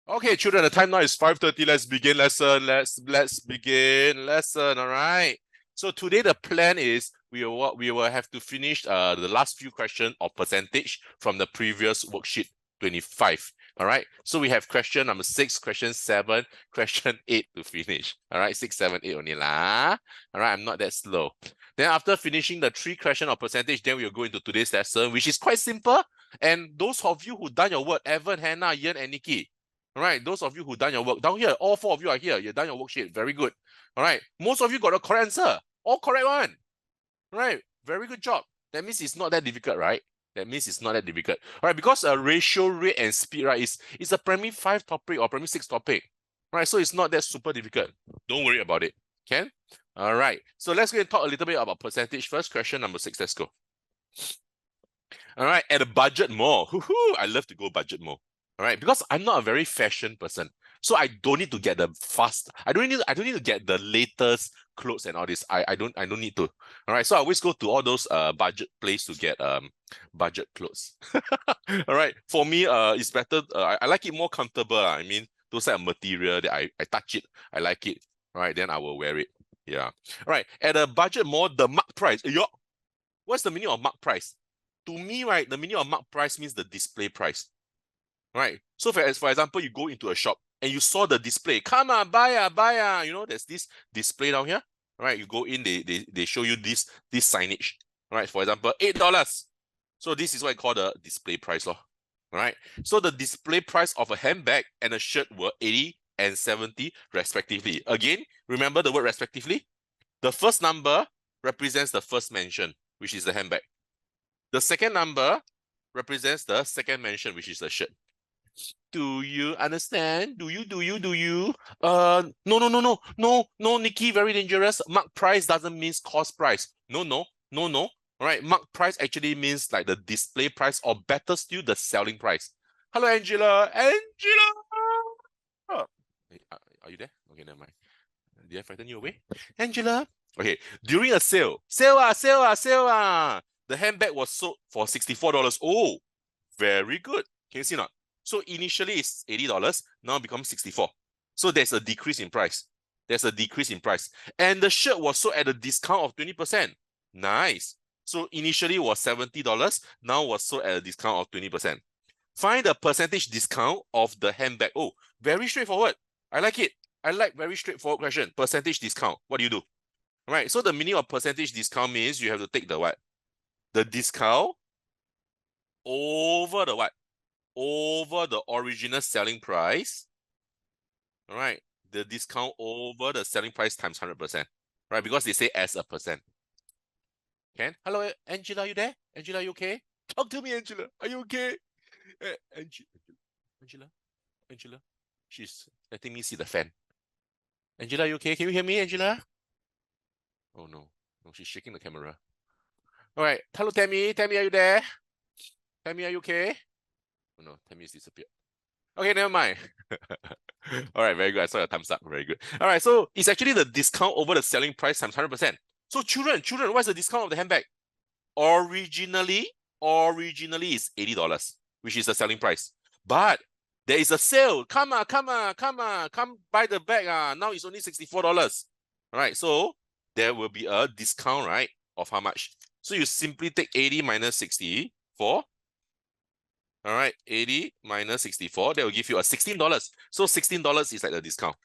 Okay, children, the time now is 5:30. Let's begin lesson. Let's begin lesson. All right. So today the plan is we will have to finish the last few questions of percentage from the previous worksheet 25. All right. So we have question number 6, question 7, question 8 to finish. All right, 6, 7, 8 only lah. All right, I'm not that slow. Then after finishing the 3 questions of percentage, then we'll go into today's lesson, which is quite simple. And those of you who done your work, Evan, Hannah, Ian, and Nikki. All right, those of you who done your work down here, all 4 of you are here. You've done your worksheet. Very good. All right, most of you got a correct answer. All correct one. All right, very good job. That means it's not that difficult, right? That means it's not that difficult. All right, because a ratio, rate, and speed, right, is a primary 5 topic or primary 6 topic. All right, so it's not that super difficult. Don't worry about it. Can? All right, so let's go and talk a little bit about percentage first. Question number 6. Let's go. All right, at a budget mall. I love to go budget mall. All right, because I'm not a very fashion person, so I don't need to get the fast. I don't need to get the latest clothes and all this. I don't need to. All right, so I always go to all those budget place to get budget clothes. All right, for me it's better. I like it more comfortable. I mean, those type of material that I touch it, I like it. All right, then I will wear it. Yeah. All right, at a budget mall, the mark price. What's the meaning of mark price? To me, right, the meaning of mark price means the display price. Right. So for example, you go into a shop and you saw the display. Come on, buy. You know, there's this display down here. Right. You go in, they show you this signage. Right. For example, $8. So this is what I call the display price. All right. So the display price of a handbag and a shirt were 80 and 70 respectively. Again, remember the word respectively? The first number represents the first mention, which is the handbag. The second number represents the second mention, which is the shirt. Do you understand? Do you? No, Nikki, very dangerous. Mark price doesn't mean cost price. No. All right, mark price actually means like the display price, or better still, the selling price. Hello, Angela. Oh, are you there? Okay, never mind. Did I frighten you away? Angela? Okay, during a sale, the handbag was sold for $64. Oh, very good. Can you see not? So initially it's $80, now it becomes 64. So there's a decrease in price. And the shirt was sold at a discount of 20%. Nice. So initially it was $70, now was sold at a discount of 20%. Find the percentage discount of the handbag. Oh, very straightforward. I like it. I like very straightforward question. Percentage discount. What do you do? All right. So the meaning of percentage discount means you have to take the what? The discount over the what? Over the original selling price. All right. The discount over the selling price times 100%. Right? Because they say as a percent. Can? Hello, Angela, are you there? Angela, are you okay? Talk to me, Angela. Are you okay? Angela. She's letting me see the fan. Angela, are you okay? Can you hear me, Angela? Oh no. No, she's shaking the camera. All right. Hello, Tammy. Tammy, are you there? Tammy, are you okay? Oh no, Tammy's disappeared. Okay, never mind. All right, very good. I saw your thumbs up. Very good. All right, so it's actually the discount over the selling price times 100%. So children, what's the discount of the handbag? Originally is $80, which is the selling price. But there is a sale. Come buy the bag. Now it's only $64. All right, so there will be a discount, right, of how much? So you simply take 80 minus 64. All right, 80 minus 64, that will give you a $16. So $16 is like the discount.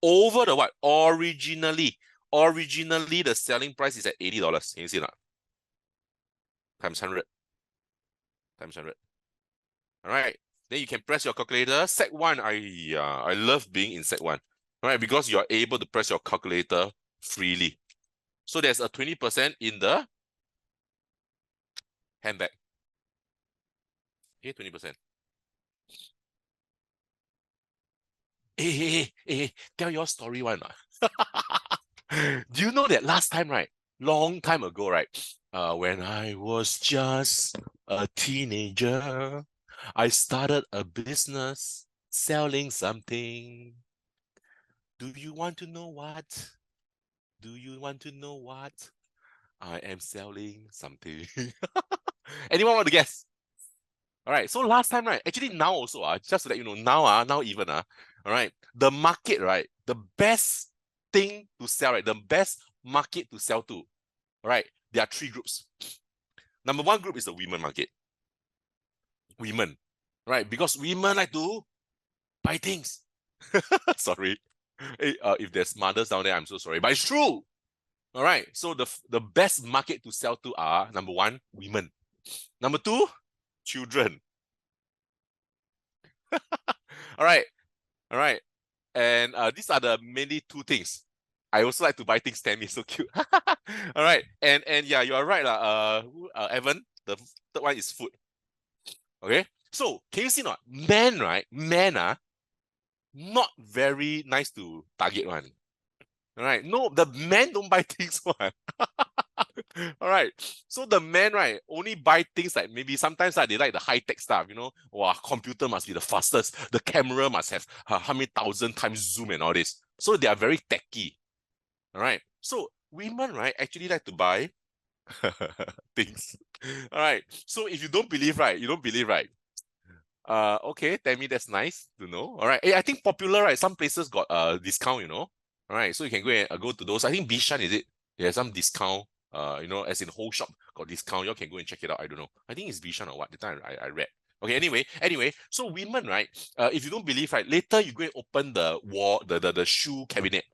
Over the what? Originally, the selling price is at $80. Can you see that? Times 100. All right, then you can press your calculator. Sec 1, I love being in Sec 1. All right, because you are able to press your calculator freely. So there's a 20% in the handbag. Okay, 20%. Hey, tell your story one. Do you know that last time, right? Long time ago, right? When I was just a teenager, I started a business selling something. Do you want to know what? I am selling something. Anyone want to guess? All right. So last time, right? Actually, now also, just to let you know, now even, all right. The market, right? The best thing to sell, right? The best market to sell to, all right? There are three groups. Number one group is the women market. Women, right? Because women like to buy things. Sorry. Hey, if there's mothers down there, I'm so sorry, but it's true. All right. So the best market to sell to are number one, women. Number two, children. All right. All right. And these are the mainly two things. I also like to buy things, Tammy, so cute. All right. And yeah, you are right. Evan, the third one is food. Okay. So can you see not? Men, right? Men are not very nice to target one. All right. No, the men don't buy things one. All right. So the men, right, only buy things like maybe sometimes they like the high-tech stuff, Wow, computer must be the fastest. The camera must have how many thousand times zoom and all this. So they are very techy. All right. So women, right, actually like to buy things. All right. So if you don't believe, right, okay, tell me that's nice to know. All right. Hey, I think popular, right? Some places got discount, All right. So you can go and go to those. I think Bishan, is it? There's some discount. As in whole shop got discount. Y'all can go and check it out. I don't know. I think it's Bishan or what. The time I read. Okay. Anyway. So women, right? If you don't believe, right, later you go and open the wall, the shoe cabinet.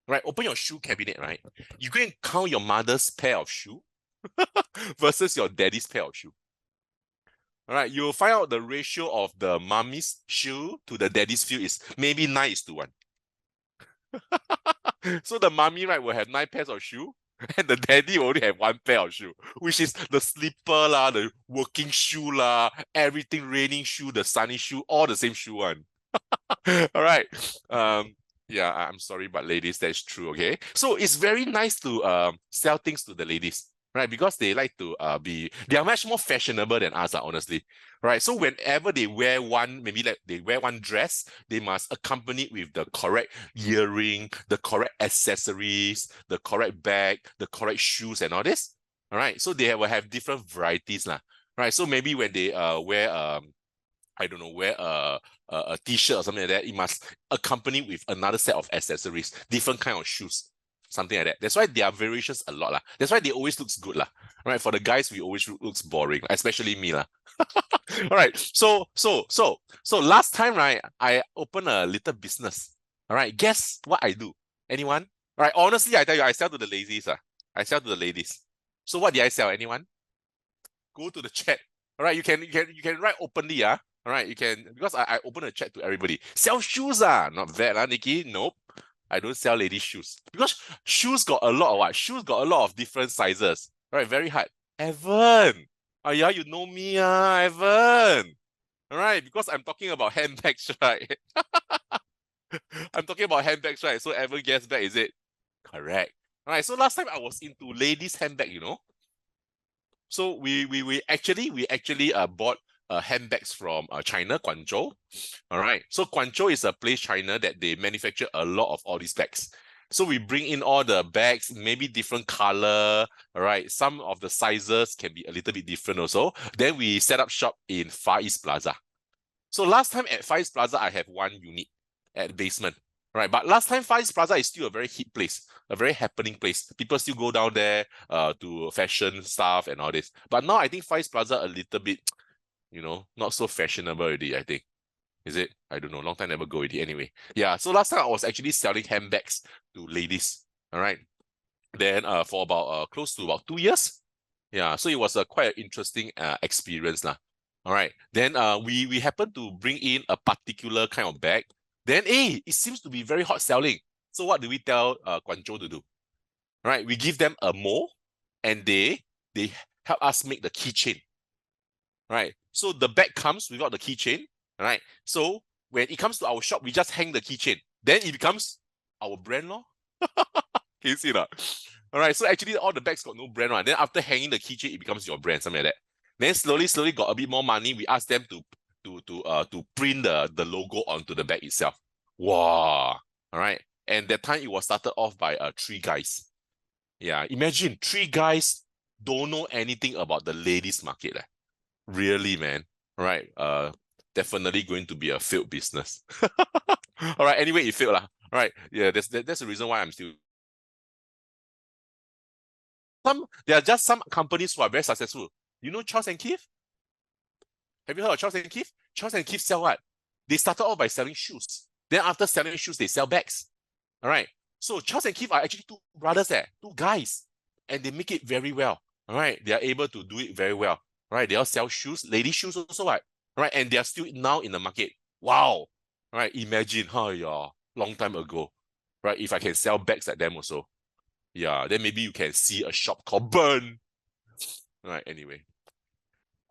Right. Open your shoe cabinet. Right. You go and count your mother's pair of shoe versus your daddy's pair of shoe. All right, you'll find out the ratio of the mommy's shoe to the daddy's shoe is maybe 9:1. So the mommy, right, will have 9 pairs of shoe, and the daddy will only have 1 pair of shoe, which is the slipper lah, the working shoe lah, everything, raining shoe, the sunny shoe, all the same shoe one. All right. Yeah, I'm sorry, but ladies, that's true. Okay, so it's very nice to sell things to the ladies, right? Because they like to they are much more fashionable than us, honestly, right? So whenever they wear one, maybe like they wear one dress, they must accompany it with the correct earring, the correct accessories, the correct bag, the correct shoes, and all this. All right, so they will have different varieties lah. Right, so maybe when they wear I don't know, wear a t-shirt or something like that, it must accompany with another set of accessories, different kind of shoes, something like that. That's why there are variations a lot lah. That's why they always looks good lah. Right? For the guys, we always looks boring, especially me lah. All right. So last time, right, I opened a little business. All right. Guess what I do? Anyone? All right. Honestly, I tell you, I sell to the ladies. I sell to the ladies. So what did I sell? Anyone? Go to the chat. All right. You can write openly. All right, you can, because I open a chat to everybody. Sell shoes, not bad, Nikki. Nope. I don't sell ladies' shoes. Because shoes got a lot of what? Shoes got a lot of different sizes. All right, very hard. Evan. Oh yeah, you know me, Evan. All right, because I'm talking about handbags, right? I'm talking about handbags, right? So Evan guessed bag, is it? Correct. All right, so last time I was into ladies' handbag, So we actually bought handbags from China, Guangzhou. All right. So Guangzhou is a place China that they manufacture a lot of all these bags. So we bring in all the bags, maybe different color. All right. Some of the sizes can be a little bit different also. Then we set up shop in Far East Plaza. So last time at Far East Plaza, I have one unit at basement. Right, but last time Far East Plaza is still a very hit place, a very happening place. People still go down there to fashion stuff and all this. But now I think Far East Plaza a little bit, not so fashionable already, I think. Is it? I don't know. Long time never go already. Anyway, yeah. So last time I was actually selling handbags to ladies. All right. Then for about close to about 2 years. Yeah. So it was a quite an interesting experience lah. All right. Then we happened to bring in a particular kind of bag. Then it seems to be very hot selling. So what do we tell Guangzhou to do? All right. We give them a mold, and they help us make the keychain. Right. So the bag comes without the keychain. Right. So when it comes to our shop, we just hang the keychain. Then it becomes our brand, lor. Can you see that? All right. So actually, all the bags got no brand, right? Then after hanging the keychain, it becomes your brand, something like that. Then slowly got a bit more money. We asked them to print the logo onto the bag itself. Wow. All right. And that time it was started off by 3 guys. Yeah. Imagine 3 guys don't know anything about the ladies market. Really, man. All right, definitely going to be a failed business. All right, anyway, it failed lah. All right, yeah, that's the reason why I'm still. There are just some companies who are very successful. You know Charles and Keith? Have you heard of Charles and Keith? Charles and Keith sell what? They started off by selling shoes. Then after selling shoes, they sell bags. All right. So Charles and Keith are actually two brothers there, two guys, and they make it very well. All right. They are able to do it very well. All right. They all sell shoes, lady shoes also, right? All right. And they are still now in the market. Wow. All right. Imagine, yeah, long time ago, right? If I can sell bags like them also, yeah, then maybe you can see a shop called Burn. All right. Anyway.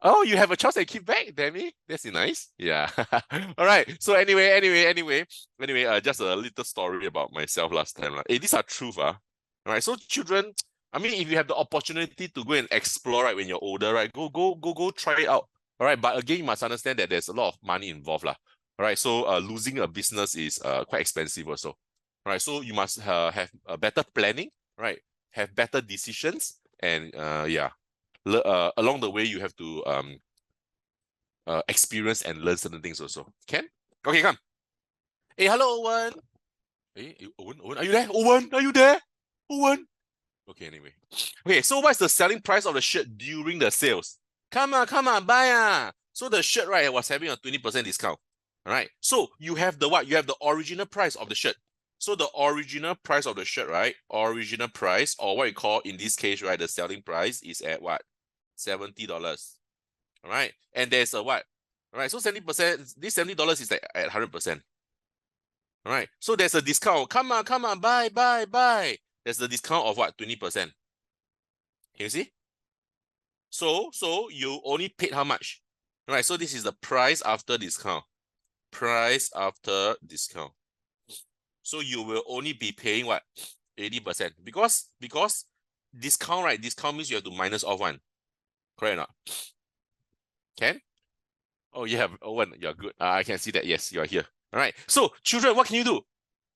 Oh, you have a Charles and Keith bag, Demi? That's nice. Yeah. All right. So anyway, just a little story about myself last time. Hey, these are truth. All right. So children, I mean, if you have the opportunity to go and explore, right, when you're older, right, go try it out. All right. But again, you must understand that there's a lot of money involved. All right. So losing a business is quite expensive also. All right. So you must have a better planning, right? Have better decisions, and yeah. Along the way, you have to experience and learn certain things also. Can? Okay, come. Hey, hello, Owen. Hey, Owen, are you there? Owen, are you there? Owen. Okay, anyway. Okay, so what's the selling price of the shirt during the sales? Come on, buy. So the shirt, right, was having a 20% discount. All right. So you have the what? You have the original price of the shirt. So the original price of the shirt, right? Original price, or what you call in this case, right? The selling price is at what? $70. All right. And there's a what? All right. So 70%, this $70 is at 100%. All right. So there's a discount. Come on, buy. There's the discount of what? 20%. Can you see? So you only paid how much? All right. So this is the price after discount. Price after discount. So you will only be paying what? 80%. Because discount, right? Discount means you have to minus off one. Correct or not? Can? Oh, you have Owen. You're good. I can see that. Yes, you are here. All right. So, children, what can you do?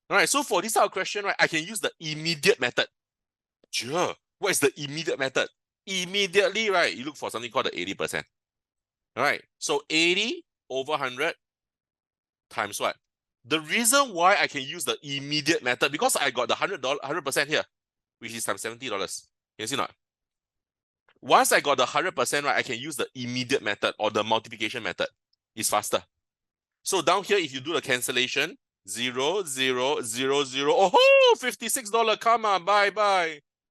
All right. So, for this type of question, right, I can use the immediate method. Sure. What is the immediate method? Immediately, right, you look for something called the 80%. All right. So, 80 over 100 times what? The reason why I can use the immediate method, because I got the 100% here, which is times $70. Can you see not? Once I got the 100%, right, I can use the immediate method or the multiplication method. It's faster. So down here, if you do the cancellation, 0, 0, 0, 0. Oh, $56. Come on, buy.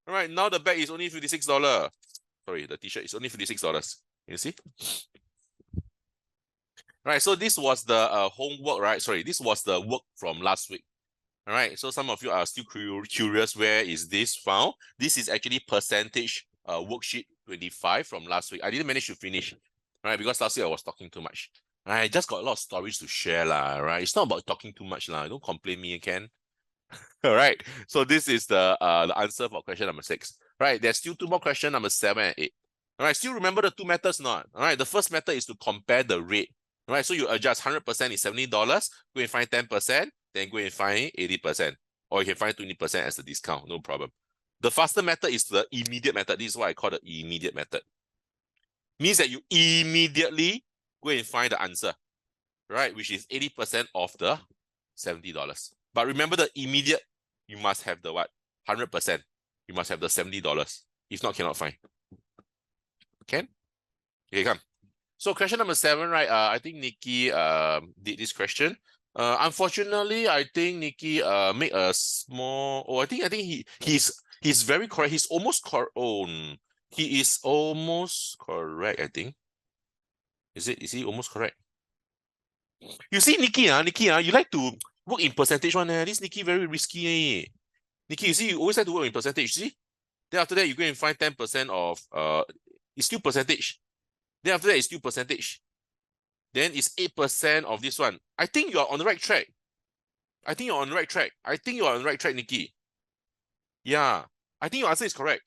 All right, now the bag is only $56. Sorry, the t-shirt is only $56. You see? All right, so this was the homework, right? Sorry, this was the work from last week. All right, so some of you are still curious, where is this found? This is actually percentage worksheet 25 from last week. I didn't manage to finish, right? Because last week I was talking too much. I just got a lot of stories to share, right? It's not about talking too much, Don't complain me again. All right. So this is the answer for question number 6. Right. There's still 2 more questions, number 7 and 8. All right. Still remember the 2 methods, not? All right. The first method is to compare the rate. All right. So you adjust 100% is $70. Go and find 10%. Then go and find 80%. Or you can find 20% as the discount. No problem. The faster method is the immediate method. This is what I call the immediate method. Means that you immediately go and find the answer, right? Which is 80% of the $70. But remember the immediate, you must have the what? 100%. You must have the $70. If not, cannot find. Can? Okay, come. So question number 7, right? I think Nikki did this question. Unfortunately, I think Nikki made a small. Oh, I think he's very correct. He's almost correct. Oh, he is almost correct. I think. Is he almost correct? You see, Nikki, you like to work in percentage one. This Nikki very risky. Nikki, you see, you always like to work in percentage. See? Then after that, you go and find 10% of it's still percentage. Then after that, it's still percentage. Then it's 8% of this one. I think you are on the right track. I think you're on the right track, Nikki. Yeah. I think your answer is correct.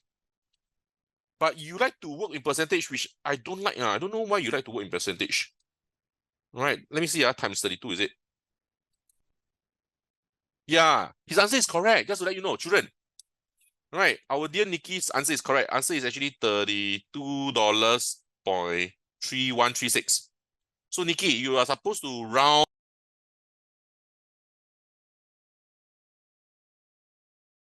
But you like to work in percentage, which I don't like. I don't know why you like to work in percentage. All right, let me see. Times 32, is it? Yeah, his answer is correct. Just to let you know, children. All right, our dear Nikki's answer is correct. Answer is actually $32.3136. So Nikki, you are supposed to round